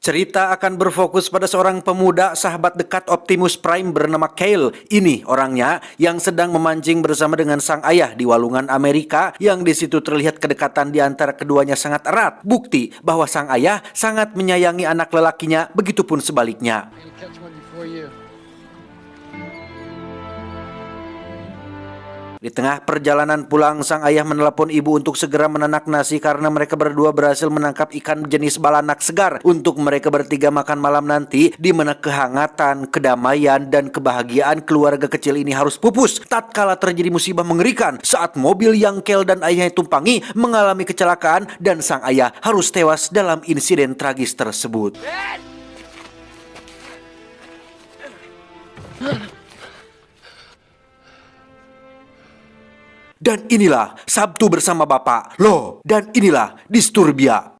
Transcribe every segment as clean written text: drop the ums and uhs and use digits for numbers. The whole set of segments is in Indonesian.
Cerita akan berfokus pada seorang pemuda sahabat dekat Optimus Prime bernama Kale. Ini orangnya yang sedang memancing bersama dengan sang ayah di walungan Amerika yang di situ terlihat kedekatan di antara keduanya sangat erat. Bukti bahwa sang ayah sangat menyayangi anak lelakinya, begitupun sebaliknya. Di tengah perjalanan pulang, sang ayah menelepon ibu untuk segera menanak nasi karena mereka berdua berhasil menangkap ikan jenis balanak segar untuk mereka bertiga makan malam nanti, di mana kehangatan, kedamaian, dan kebahagiaan keluarga kecil ini harus pupus tatkala terjadi musibah mengerikan saat mobil yang Kel dan ayahnya tumpangi mengalami kecelakaan dan sang ayah harus tewas dalam insiden tragis tersebut. Dan inilah Sabtu bersama Bapak. Loh, dan inilah Disturbia.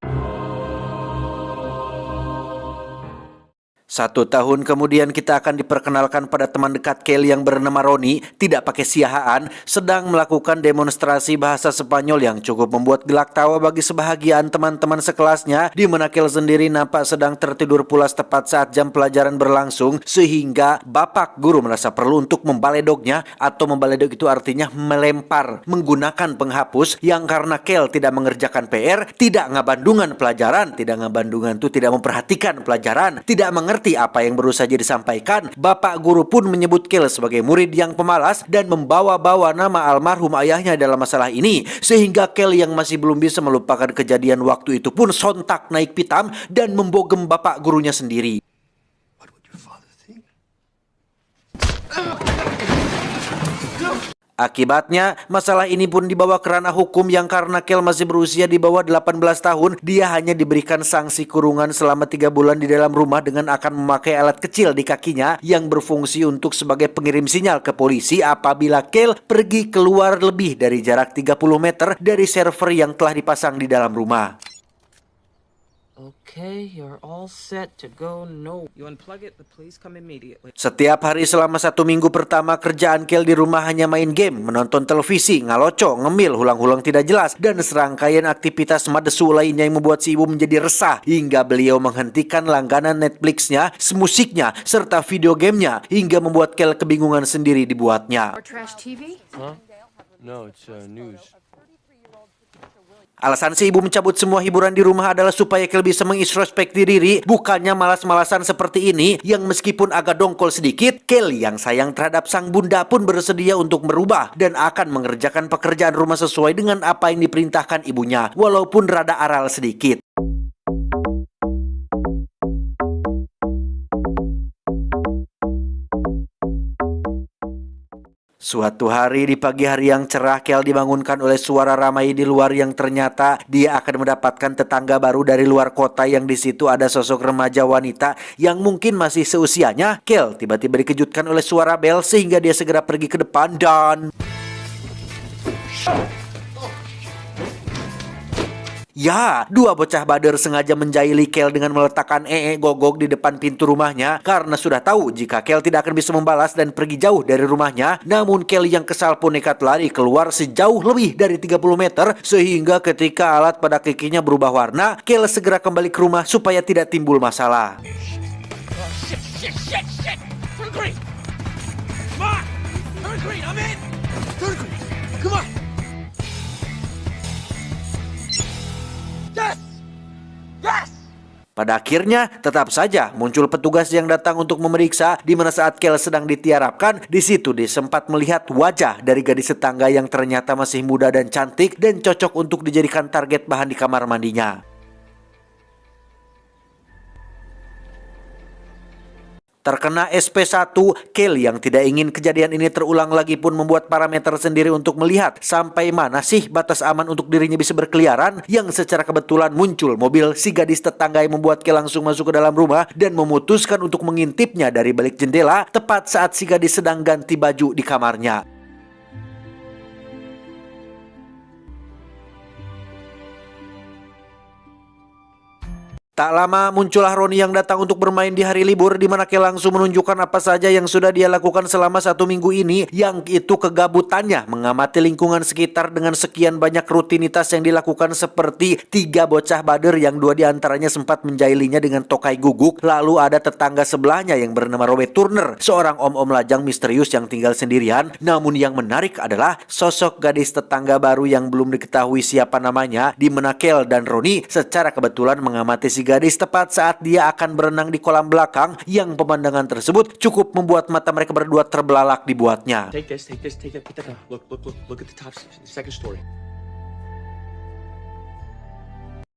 1 tahun kemudian kita akan diperkenalkan pada teman dekat Kelly yang bernama Roni, tidak pakai siahaan, sedang melakukan demonstrasi bahasa Spanyol yang cukup membuat gelak tawa bagi sebahagian teman-teman sekelasnya, di mana Kel sendiri nampak sedang tertidur pulas tepat saat jam pelajaran berlangsung, sehingga bapak guru merasa perlu untuk membaledognya, atau membaledog itu artinya melempar menggunakan penghapus, yang karena Kel tidak mengerjakan PR, tidak ngabandungan pelajaran, tidak ngabandungan itu tidak memperhatikan pelajaran, tidak mengerti apa yang baru saja disampaikan, bapak guru pun menyebut Kel sebagai murid yang pemalas dan membawa-bawa nama almarhum ayahnya dalam masalah ini, sehingga Kel yang masih belum bisa melupakan kejadian waktu itu pun sontak naik pitam dan membogem bapak gurunya sendiri. Akibatnya, masalah ini pun dibawa ke ranah hukum yang karena Kel masih berusia di bawah 18 tahun, dia hanya diberikan sanksi kurungan selama 3 bulan di dalam rumah dengan akan memakai alat kecil di kakinya yang berfungsi untuk sebagai pengirim sinyal ke polisi apabila Kel pergi keluar lebih dari jarak 30 meter dari server yang telah dipasang di dalam rumah. Okay, you're all set to go. No, you unplug it, but please come immediately. Setiap hari selama 1 minggu pertama, kerjaan Kel di rumah hanya main game, menonton televisi, ngaloco, ngemil, hulang-hulang tidak jelas, dan serangkaian aktivitas madesu lainnya yang membuat si ibu menjadi resah, hingga beliau menghentikan langganan Netflix-nya, musiknya, serta video gamenya, hingga membuat Kel kebingungan sendiri dibuatnya. Trash TV? Huh? No, it's news. Alasan si ibu mencabut semua hiburan di rumah adalah supaya Kel bisa mengintrospeksi diri, bukannya malas-malasan seperti ini, yang meskipun agak dongkol sedikit, Kel yang sayang terhadap sang bunda pun bersedia untuk merubah dan akan mengerjakan pekerjaan rumah sesuai dengan apa yang diperintahkan ibunya, walaupun rada aral sedikit. Suatu hari di pagi hari yang cerah, Kel dibangunkan oleh suara ramai di luar yang ternyata dia akan mendapatkan tetangga baru dari luar kota yang di situ ada sosok remaja wanita yang mungkin masih seusianya. Kel tiba-tiba dikejutkan oleh suara bel sehingga dia segera pergi ke depan dan... Ya, 2 bocah bader sengaja menjahili Kel dengan meletakkan gogok di depan pintu rumahnya karena sudah tahu jika Kel tidak akan bisa membalas dan pergi jauh dari rumahnya. Namun Kel yang kesal pun nekat lari keluar sejauh lebih dari 30 meter sehingga ketika alat pada kakinya berubah warna, Kel segera kembali ke rumah supaya tidak timbul masalah. Shit! Turn green! Come on! Turn green, I'm in! Turn green! Come on! Yes! Yes! Pada akhirnya, tetap saja muncul petugas yang datang untuk memeriksa, di mana saat Kel sedang ditiarapkan, di situ dia sempat melihat wajah dari gadis tetangga yang ternyata masih muda dan cantik dan cocok untuk dijadikan target bahan di kamar mandinya. Terkena SP1, Kel yang tidak ingin kejadian ini terulang lagi pun membuat parameter sendiri untuk melihat sampai mana sih batas aman untuk dirinya bisa berkeliaran, yang secara kebetulan muncul mobil si gadis tetangga yang membuat Kel langsung masuk ke dalam rumah dan memutuskan untuk mengintipnya dari balik jendela tepat saat si gadis sedang ganti baju di kamarnya. Tak lama muncullah Roni yang datang untuk bermain di hari libur, di mana Kel langsung menunjukkan apa saja yang sudah dia lakukan selama 1 minggu ini, yang itu kegabutannya mengamati lingkungan sekitar dengan sekian banyak rutinitas yang dilakukan, seperti 3 bocah bader yang 2 diantaranya sempat menjailinya dengan tokai guguk. Lalu ada tetangga sebelahnya yang bernama Robert Turner, seorang om-om lajang misterius yang tinggal sendirian. Namun yang menarik adalah sosok gadis tetangga baru yang belum diketahui siapa namanya, di mana Kel dan Roni secara kebetulan mengamati si gadis tepat saat dia akan berenang di kolam belakang, yang pemandangan tersebut cukup membuat mata mereka berdua terbelalak dibuatnya. Take this, take that, put that down. Look at the top, second story.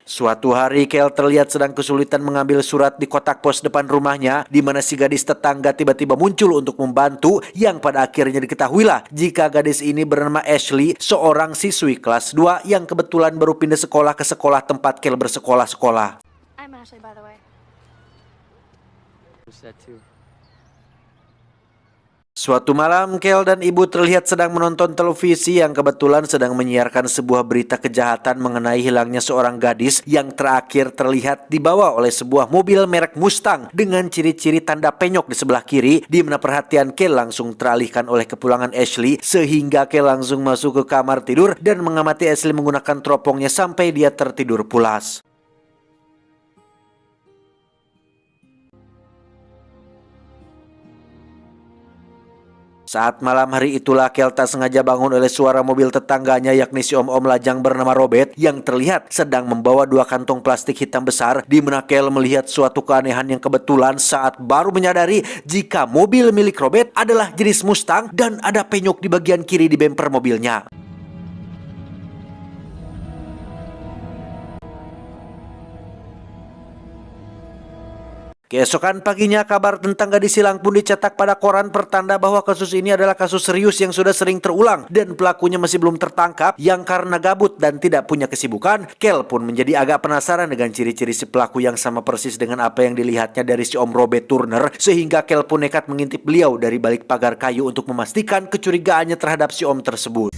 Suatu hari Kel terlihat sedang kesulitan mengambil surat di kotak pos depan rumahnya, di mana si gadis tetangga tiba-tiba muncul untuk membantu, yang pada akhirnya diketahuilah jika gadis ini bernama Ashley, seorang siswi kelas 2 yang kebetulan baru pindah sekolah ke sekolah tempat Kel bersekolah-sekolah. I'm Ashley, by the way. What's that too? Suatu malam, Kel dan ibu terlihat sedang menonton televisi yang kebetulan sedang menyiarkan sebuah berita kejahatan mengenai hilangnya seorang gadis yang terakhir terlihat dibawa oleh sebuah mobil merek Mustang dengan ciri-ciri tanda penyok di sebelah kiri, di mana perhatian Kel langsung teralihkan oleh kepulangan Ashley, sehingga Kel langsung masuk ke kamar tidur dan mengamati Ashley menggunakan teropongnya sampai dia tertidur pulas. Saat malam hari itulah Kel tak sengaja bangun oleh suara mobil tetangganya, yakni si om-om lajang bernama Robert yang terlihat sedang membawa 2 kantong plastik hitam besar, di mana Kel melihat suatu keanehan yang kebetulan saat baru menyadari jika mobil milik Robert adalah jenis Mustang dan ada penyok di bagian kiri di bemper mobilnya. Keesokan paginya, kabar tentang gadis hilang pun dicetak pada koran, pertanda bahwa kasus ini adalah kasus serius yang sudah sering terulang dan pelakunya masih belum tertangkap. Yang karena gabut dan tidak punya kesibukan, Kel pun menjadi agak penasaran dengan ciri-ciri si pelaku yang sama persis dengan apa yang dilihatnya dari si Om Robert Turner, sehingga Kel pun nekat mengintip beliau dari balik pagar kayu untuk memastikan kecurigaannya terhadap si Om tersebut.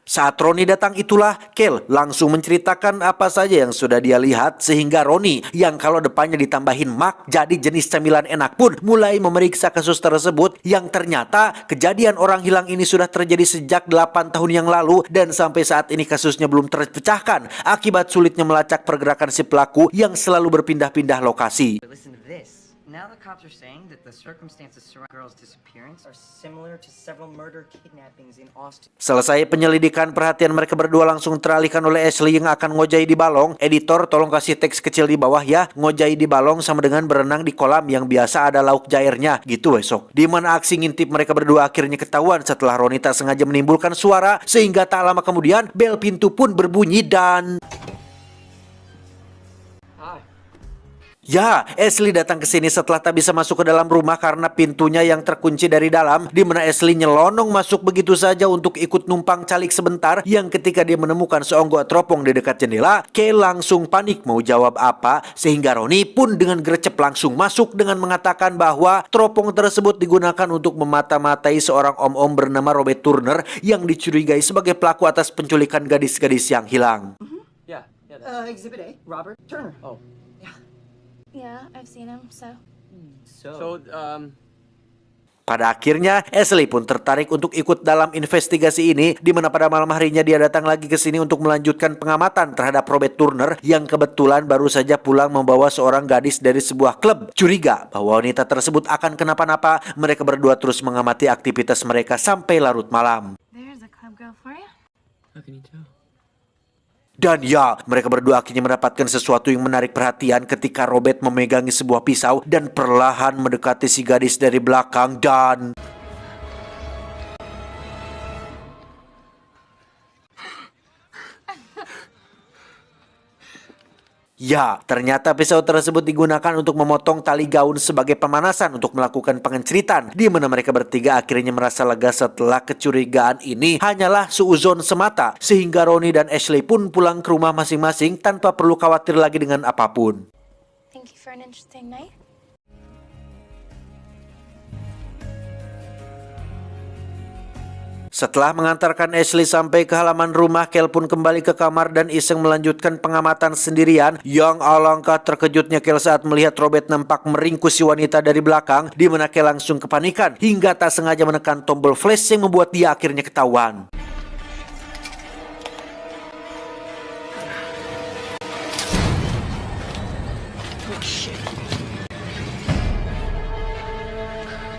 Saat Roni datang itulah Kel langsung menceritakan apa saja yang sudah dia lihat, sehingga Roni yang kalau depannya ditambahin Mark jadi jenis camilan enak pun mulai memeriksa kasus tersebut, yang ternyata kejadian orang hilang ini sudah terjadi sejak 8 tahun yang lalu dan sampai saat ini kasusnya belum terpecahkan akibat sulitnya melacak pergerakan si pelaku yang selalu berpindah-pindah lokasi. But listen to this. Now the cops are saying that the circumstances surrounding the girl's disappearance are similar to several murder kidnappings in Austin. Selesai penyelidikan, perhatian mereka berdua langsung teralihkan oleh Ashley yang akan ngojai di balong. Editor, tolong kasih teks kecil di bawah ya. Ngojai di balong sama dengan berenang di kolam yang biasa ada lauk jairnya gitu besok. Di mana aksi ngintip mereka berdua akhirnya ketahuan setelah Roni tak sengaja menimbulkan suara, sehingga tak lama kemudian bel pintu pun berbunyi dan ya, Ashley datang ke sini setelah tak bisa masuk ke dalam rumah karena pintunya yang terkunci dari dalam, di mana Ashley nyelonong masuk begitu saja untuk ikut numpang calik sebentar, yang ketika dia menemukan seonggok teropong di dekat jendela, Kel langsung panik mau jawab apa, sehingga Roni pun dengan gercep langsung masuk dengan mengatakan bahwa teropong tersebut digunakan untuk memata-matai seorang om-om bernama Robert Turner yang dicurigai sebagai pelaku atas penculikan gadis-gadis yang hilang. Yeah. Exhibit A, Robert Turner. Oh. Yeah, I've seen him, so. So, Pada akhirnya, Ashley pun tertarik untuk ikut dalam investigasi ini, di mana pada malam harinya dia datang lagi ke sini untuk melanjutkan pengamatan terhadap Robert Turner yang kebetulan baru saja pulang membawa seorang gadis dari sebuah klub. Curiga bahwa wanita tersebut akan kenapa-napa, mereka berdua terus mengamati aktivitas mereka sampai larut malam. There's a club girl for you. how can you tell? Dan ya, mereka berdua akhirnya mendapatkan sesuatu yang menarik perhatian ketika Robert memegangi sebuah pisau dan perlahan mendekati si gadis dari belakang dan... Ya, ternyata pisau tersebut digunakan untuk memotong tali gaun sebagai pemanasan untuk melakukan pengenceritan, di mana mereka bertiga akhirnya merasa lega setelah kecurigaan ini hanyalah suuzon semata, sehingga Roni dan Ashley pun pulang ke rumah masing-masing tanpa perlu khawatir lagi dengan apapun. Thank you for an interesting night. Setelah mengantarkan Ashley sampai ke halaman rumah, Kel pun kembali ke kamar dan iseng melanjutkan pengamatan sendirian. Yang alangkah terkejutnya Kel saat melihat Robert nampak meringkus si wanita dari belakang, di mana Kel langsung kepanikan hingga tak sengaja menekan tombol flash yang membuat dia akhirnya ketahuan.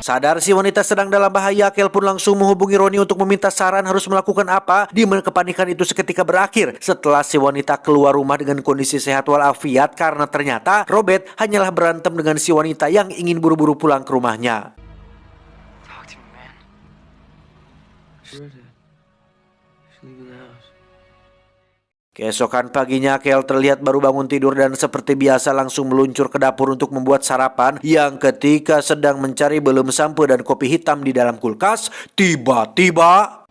Sadar si wanita sedang dalam bahaya, Kel pun langsung menghubungi Ronnie untuk meminta saran harus melakukan apa, di mana kepanikan itu seketika berakhir setelah si wanita keluar rumah dengan kondisi sehat walafiat karena ternyata Robert hanyalah berantem dengan si wanita yang ingin buru-buru pulang ke rumahnya. Talk to me, man. Sure, Dad. Just leave the house. Keesokan paginya, Kel terlihat baru bangun tidur dan seperti biasa langsung meluncur ke dapur untuk membuat sarapan, yang ketika sedang mencari belum sampo dan kopi hitam di dalam kulkas, tiba-tiba...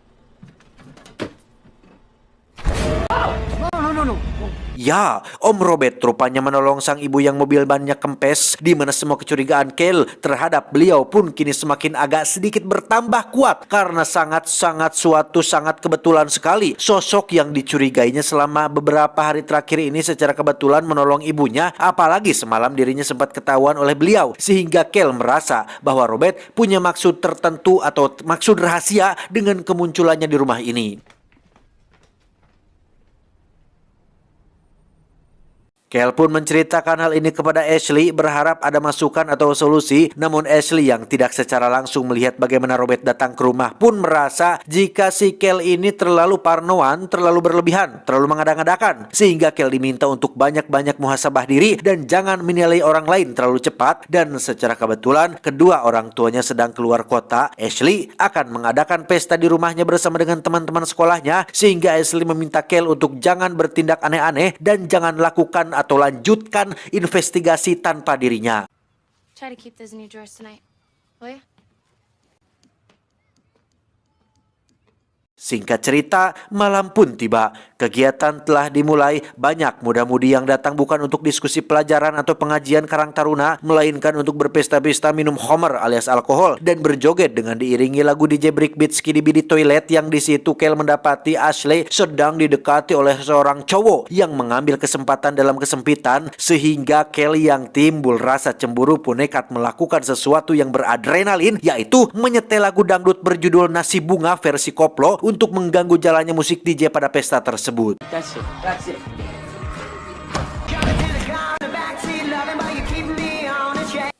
Ya, Om Robert rupanya menolong sang ibu yang mobil bannya kempes, di mana semua kecurigaan Kel terhadap beliau pun kini semakin agak sedikit bertambah kuat karena sangat kebetulan sekali sosok yang dicurigainya selama beberapa hari terakhir ini secara kebetulan menolong ibunya, apalagi semalam dirinya sempat ketahuan oleh beliau, sehingga Kel merasa bahwa Robert punya maksud tertentu atau maksud rahasia dengan kemunculannya di rumah ini. Kel pun menceritakan hal ini kepada Ashley, berharap ada masukan atau solusi. Namun Ashley yang tidak secara langsung melihat bagaimana Robert datang ke rumah pun merasa jika si Kel ini terlalu parnoan, terlalu berlebihan, terlalu mengada-ngadakan. Sehingga Kel diminta untuk banyak-banyak muhasabah diri dan jangan menilai orang lain terlalu cepat. Dan secara kebetulan kedua orang tuanya sedang keluar kota. Ashley akan mengadakan pesta di rumahnya bersama dengan teman-teman sekolahnya, sehingga Ashley meminta Kel untuk jangan bertindak aneh-aneh dan jangan lakukan atau lanjutkan investigasi tanpa dirinya. Try to keep those in your drawers tonight, will ya? Singkat cerita, malam pun tiba. Kegiatan telah dimulai. Banyak muda-mudi yang datang bukan untuk diskusi pelajaran atau pengajian Karang Taruna, melainkan untuk berpesta-pesta minum homer alias alkohol dan berjoget dengan diiringi lagu DJ Breakbeat Skidibidi Toilet, yang di situ Kel mendapati Ashley sedang didekati oleh seorang cowok yang mengambil kesempatan dalam kesempitan, sehingga Kel yang timbul rasa cemburu pun nekat melakukan sesuatu yang beradrenalin, yaitu menyetel lagu dangdut berjudul Nasi Bunga versi koplo untuk mengganggu jalannya musik DJ pada pesta tersebut. That's it. That's it.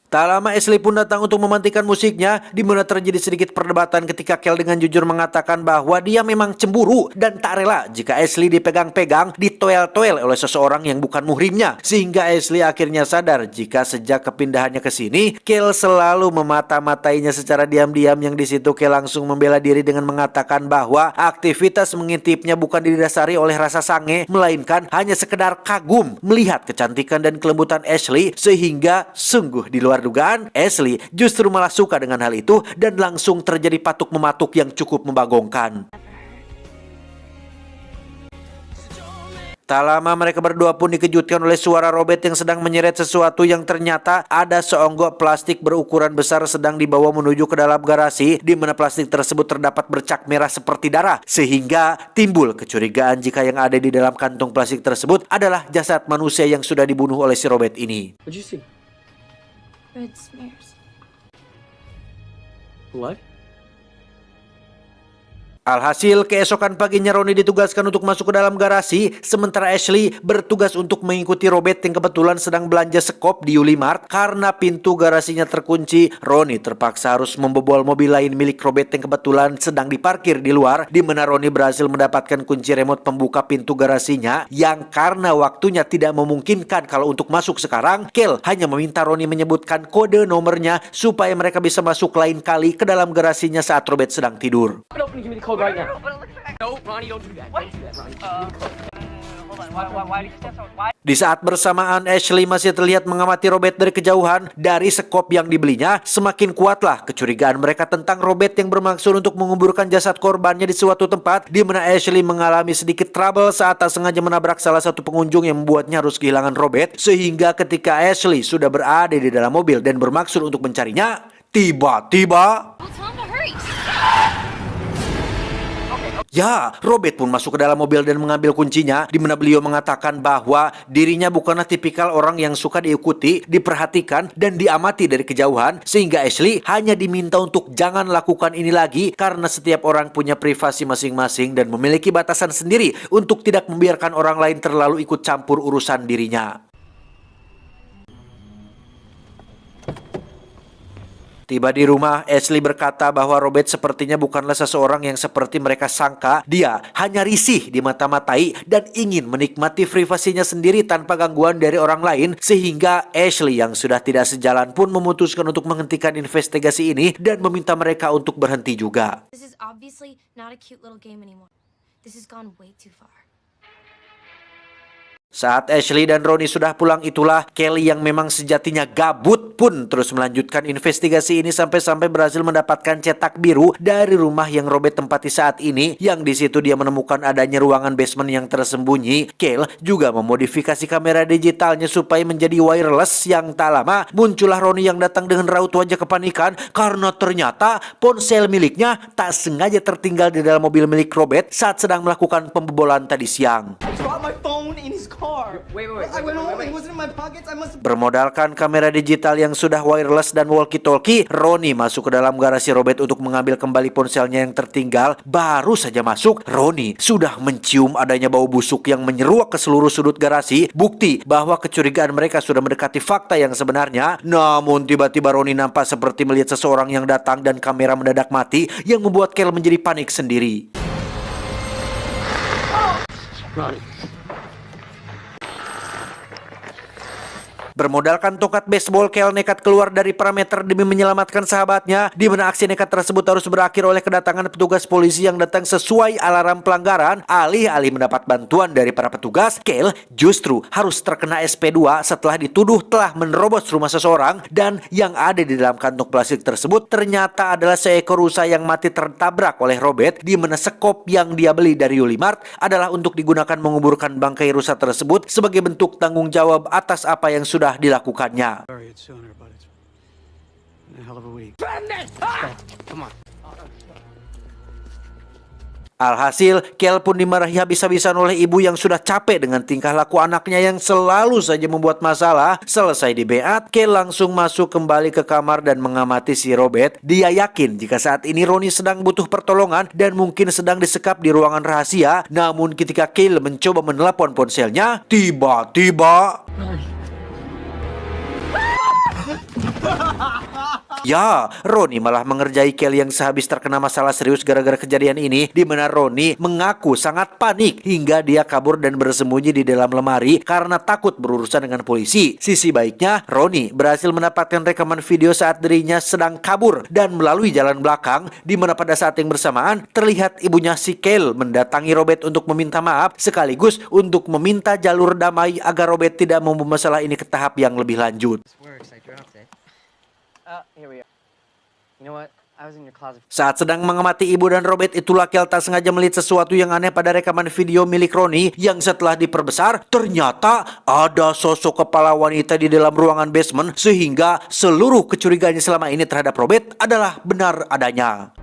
Tak lama Ashley pun datang untuk memantikan musiknya, di mana terjadi sedikit perdebatan ketika Kel dengan jujur mengatakan bahwa dia memang cemburu dan tak rela jika Ashley dipegang-pegang, ditoel-toel oleh seseorang yang bukan muhrimnya. Sehingga Ashley akhirnya sadar jika sejak kepindahannya ke sini, Kel selalu memata-matainya secara diam-diam, yang di situ Kel langsung membela diri dengan mengatakan bahwa aktivitas mengintipnya bukan didasari oleh rasa sange, melainkan hanya sekedar kagum melihat kecantikan dan kelembutan Ashley, sehingga sungguh di luar dugaan Ashley justru malah suka dengan hal itu dan langsung terjadi patuk-mematuk yang cukup membagongkan. Tak lama mereka berdua pun dikejutkan oleh suara Robert yang sedang menyeret sesuatu yang ternyata ada seonggok plastik berukuran besar sedang dibawa menuju ke dalam garasi, di mana plastik tersebut terdapat bercak merah seperti darah, sehingga timbul kecurigaan jika yang ada di dalam kantong plastik tersebut adalah jasad manusia yang sudah dibunuh oleh si Robert ini. What'd you see? Red smears. Blood? Alhasil, keesokan paginya Ronnie ditugaskan untuk masuk ke dalam garasi, sementara Ashley bertugas untuk mengikuti Robert yang kebetulan sedang belanja sekop di Yulimart. Karena pintu garasinya terkunci, Ronnie terpaksa harus membobol mobil lain milik Robert yang kebetulan sedang diparkir di luar, di mana Ronnie berhasil mendapatkan kunci remote pembuka pintu garasinya, yang karena waktunya tidak memungkinkan kalau untuk masuk sekarang, Kel hanya meminta Ronnie menyebutkan kode nomornya supaya mereka bisa masuk lain kali ke dalam garasinya saat Robert sedang tidur. Open, give me the code right now. No, Ronnie, don't do that. Don't do that, Ronnie. Hold on. Why did you say so? Why? Di saat bersamaan Ashley masih terlihat mengamati Robert dari kejauhan. Dari sekop yang dibelinya, semakin kuatlah kecurigaan mereka tentang Robert yang bermaksud untuk menguburkan jasad korbannya di suatu tempat, di mana Ashley mengalami sedikit trouble saat tak sengaja menabrak salah satu pengunjung yang membuatnya harus kehilangan Robert. Sehingga ketika Ashley sudah berada di dalam mobil dan bermaksud untuk mencarinya, tiba-tiba... Well, tell him to hurry. Ya, Robert pun masuk ke dalam mobil dan mengambil kuncinya, di mana beliau mengatakan bahwa dirinya bukanlah tipikal orang yang suka diikuti, diperhatikan, dan diamati dari kejauhan, sehingga Ashley hanya diminta untuk jangan lakukan ini lagi karena setiap orang punya privasi masing-masing dan memiliki batasan sendiri untuk tidak membiarkan orang lain terlalu ikut campur urusan dirinya. Tiba di rumah, Ashley berkata bahwa Robert sepertinya bukanlah seseorang yang seperti mereka sangka. Dia hanya risih dimata-matai dan ingin menikmati privasinya sendiri tanpa gangguan dari orang lain, sehingga Ashley yang sudah tidak sejalan pun memutuskan untuk menghentikan investigasi ini dan meminta mereka untuk berhenti juga. This is obviously not a cute little game anymore. This has gone way too far. Saat Ashley dan Ronnie sudah pulang itulah Kelly yang memang sejatinya gabut pun terus melanjutkan investigasi ini sampai-sampai berhasil mendapatkan cetak biru dari rumah yang Robert tempati saat ini, yang di situ dia menemukan adanya ruangan basement yang tersembunyi. Kelly juga memodifikasi kamera digitalnya supaya menjadi wireless. Yang tak lama muncullah Ronnie yang datang dengan raut wajah kepanikan karena ternyata ponsel miliknya tak sengaja tertinggal di dalam mobil milik Robert saat sedang melakukan pembobolan tadi siang. Dropped my phone in his car. Wait. I went home. It wasn't in my pockets. I must. Bermodalkan kamera digital yang sudah wireless dan walkie-talkie, Ronnie masuk ke dalam garasi Robert untuk mengambil kembali ponselnya yang tertinggal. Baru saja masuk, Ronnie sudah mencium adanya bau busuk yang menyeruak ke seluruh sudut garasi, bukti bahwa kecurigaan mereka sudah mendekati fakta yang sebenarnya. Namun tiba-tiba Ronnie nampak seperti melihat seseorang yang datang dan kamera mendadak mati yang membuat Kel menjadi panik sendiri. Bermodalkan tongkat baseball, Kel nekat keluar dari parameter demi menyelamatkan sahabatnya, di mana aksi nekat tersebut harus berakhir oleh kedatangan petugas polisi yang datang sesuai alarm pelanggaran. Alih-alih mendapat bantuan dari para petugas, Kel justru harus terkena SP2 setelah dituduh telah menerobos rumah seseorang, dan yang ada di dalam kantong plastik tersebut ternyata adalah seekor rusa yang mati tertabrak oleh Robert, di mana sekop yang dia beli dari Yulimart adalah untuk digunakan menguburkan bangkai rusa tersebut sebagai bentuk tanggung jawab atas apa yang sudah dilakukannya. Bury it sooner, but it's been a hell of a week. Come on. Alhasil, Kel pun dimarahi habis-habisan oleh ibu yang sudah capek dengan tingkah laku anaknya yang selalu saja membuat masalah. Selesai dibeat, Kel langsung masuk kembali ke kamar dan mengamati si Robert. Dia yakin jika saat ini Ronnie sedang butuh pertolongan dan mungkin sedang disekap di ruangan rahasia. Namun ketika Kel mencoba menelepon ponselnya, tiba-tiba ya, Ronnie malah mengerjai Kel yang sehabis terkena masalah serius gara-gara kejadian ini, di mana Ronnie mengaku sangat panik hingga dia kabur dan bersembunyi di dalam lemari karena takut berurusan dengan polisi. Sisi baiknya, Ronnie berhasil mendapatkan rekaman video saat dirinya sedang kabur dan melalui jalan belakang, di mana pada saat yang bersamaan terlihat ibunya si Kel mendatangi Robert untuk meminta maaf sekaligus untuk meminta jalur damai agar Robert tidak membawa masalah ini ke tahap yang lebih lanjut. This works. I dropped it. Here we are. You know what? I was in your closet. Saat sedang mengamati ibu dan Robert itulah Kel tak sengaja melihat sesuatu yang aneh pada rekaman video milik Ronnie yang setelah diperbesar ternyata ada sosok kepala wanita di dalam ruangan basement, sehingga seluruh kecurigaannya selama ini terhadap Robert adalah benar adanya.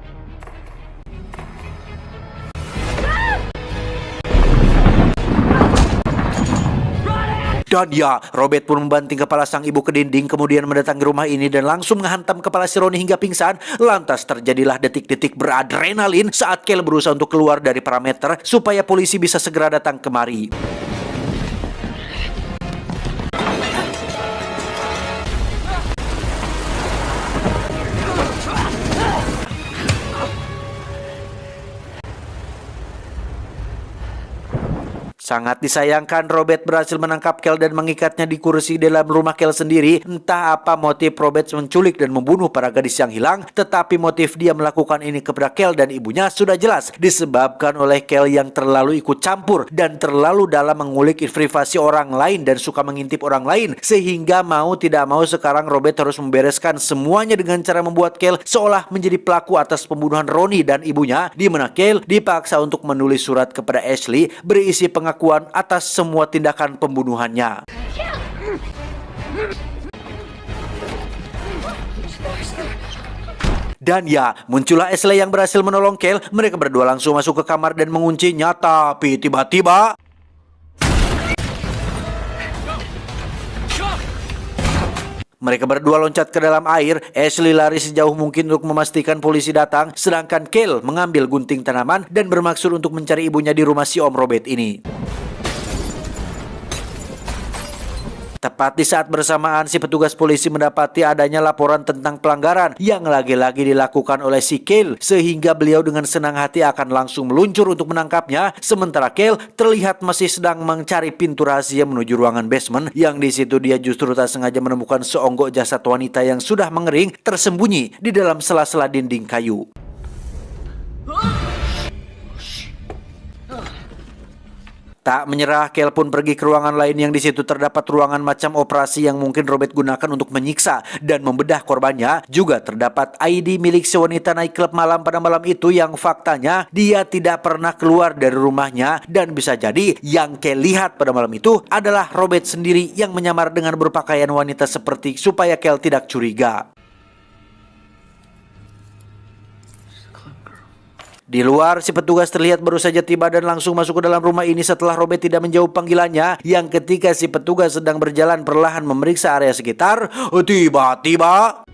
Dan ya, Robert pun membanting kepala sang ibu ke dinding, kemudian mendatangi rumah ini dan langsung menghantam kepala si Ronnie hingga pingsan. Lantas terjadilah detik-detik beradrenalin saat Kel berusaha untuk keluar dari parameter supaya polisi bisa segera datang kemari. Sangat disayangkan, Robert berhasil menangkap Kel dan mengikatnya di kursi dalam rumah Kel sendiri. Entah apa motif Robert menculik dan membunuh para gadis yang hilang, tetapi motif dia melakukan ini kepada Kel dan ibunya sudah jelas disebabkan oleh Kel yang terlalu ikut campur dan terlalu dalam mengulik privasi orang lain dan suka mengintip orang lain, sehingga mau tidak mau sekarang Robert harus membereskan semuanya dengan cara membuat Kel seolah menjadi pelaku atas pembunuhan Ronnie dan ibunya, di mana Kel dipaksa untuk menulis surat kepada Ashley berisi pengakuan atas semua tindakan pembunuhannya. Dan ya, muncullah Ashley yang berhasil menolong Kale. Mereka berdua langsung masuk ke kamar dan menguncinya, tapi tiba-tiba mereka berdua loncat ke dalam air. Ashley lari sejauh mungkin untuk memastikan polisi datang, sedangkan Kale mengambil gunting tanaman dan bermaksud untuk mencari ibunya di rumah si Om Robert ini. Tepat di saat bersamaan, si petugas polisi mendapati adanya laporan tentang pelanggaran yang lagi-lagi dilakukan oleh si Kale, sehingga beliau dengan senang hati akan langsung meluncur untuk menangkapnya. Sementara Kale terlihat masih sedang mencari pintu rahasia menuju ruangan basement, yang di situ dia justru tak sengaja menemukan seonggok jasad wanita yang sudah mengering tersembunyi di dalam sela-sela dinding kayu. Tak menyerah, Kale pun pergi ke ruangan lain yang di situ terdapat ruangan macam operasi yang mungkin Robert gunakan untuk menyiksa dan membedah korbannya. Juga terdapat ID milik si wanita nightclub malam pada malam itu yang faktanya dia tidak pernah keluar dari rumahnya, dan bisa jadi yang Kale lihat pada malam itu adalah Robert sendiri yang menyamar dengan berpakaian wanita seperti supaya Kale tidak curiga. Di luar, si petugas terlihat baru saja tiba dan langsung masuk ke dalam rumah ini setelah Robert tidak menjawab panggilannya. Yang ketika si petugas sedang berjalan perlahan memeriksa area sekitar, tiba-tiba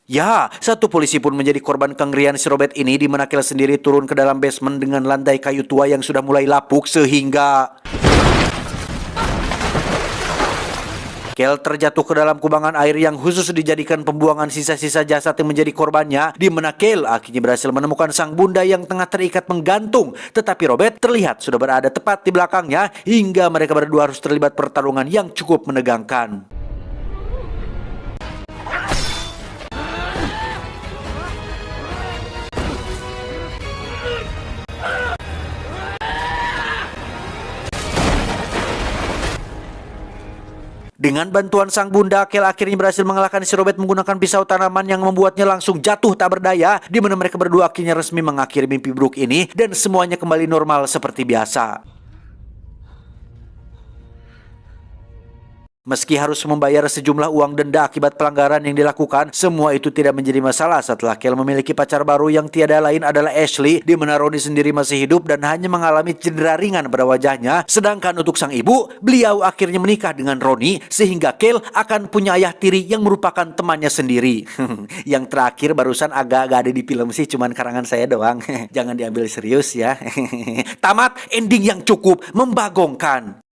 ya, satu polisi pun menjadi korban kengerian si Robert ini, di mana Kale sendiri turun ke dalam basement dengan lantai kayu tua yang sudah mulai lapuk sehingga Kale terjatuh ke dalam kubangan air yang khusus dijadikan pembuangan sisa-sisa jasad yang menjadi korbannya, di mana Kale akhirnya berhasil menemukan sang bunda yang tengah terikat menggantung. Tetapi Robert terlihat sudah berada tepat di belakangnya, hingga mereka berdua harus terlibat pertarungan yang cukup menegangkan. Dengan bantuan sang bunda, Kale akhirnya berhasil mengalahkan si Robert menggunakan pisau tanaman yang membuatnya langsung jatuh tak berdaya, di mana mereka berdua akhirnya resmi mengakhiri mimpi buruk ini dan semuanya kembali normal seperti biasa. Meski harus membayar sejumlah uang denda akibat pelanggaran yang dilakukan, semua itu tidak menjadi masalah setelah Kale memiliki pacar baru yang tiada lain adalah Ashley, di mana Ronnie sendiri masih hidup dan hanya mengalami cedera ringan pada wajahnya. Sedangkan untuk sang ibu, beliau akhirnya menikah dengan Ronnie, sehingga Kale akan punya ayah tiri yang merupakan temannya sendiri. Yang terakhir barusan agak-agak ada di film sih, cuman karangan saya doang. Jangan diambil serius ya. Tamat, ending yang cukup membagongkan.